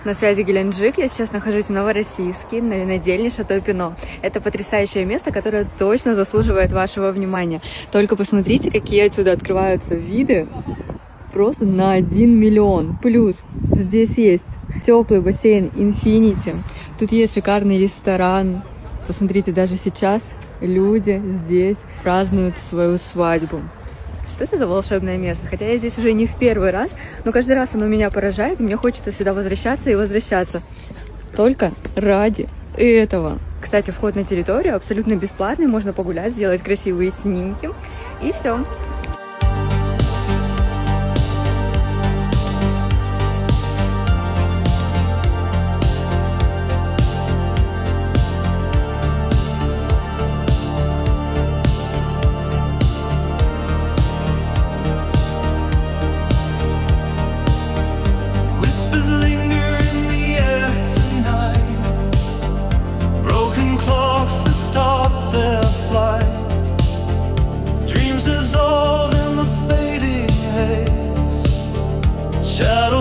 На связи Геленджик. Я сейчас нахожусь в Новороссийске, на винодельне Шато Пино. Это потрясающее место, которое точно заслуживает вашего внимания. Только посмотрите, какие отсюда открываются виды. Просто на 1 миллион. Плюс здесь есть теплый бассейн Infinity. Тут есть шикарный ресторан. Посмотрите, даже сейчас люди здесь празднуют свою свадьбу. Что это за волшебное место? Хотя я здесь уже не в первый раз, но каждый раз оно меня поражает, и мне хочется сюда возвращаться и возвращаться. Только ради этого. Кстати, вход на территорию абсолютно бесплатный, можно погулять, сделать красивые снимки, и все.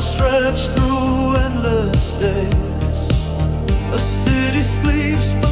Stretch through endless days. A city sleeps.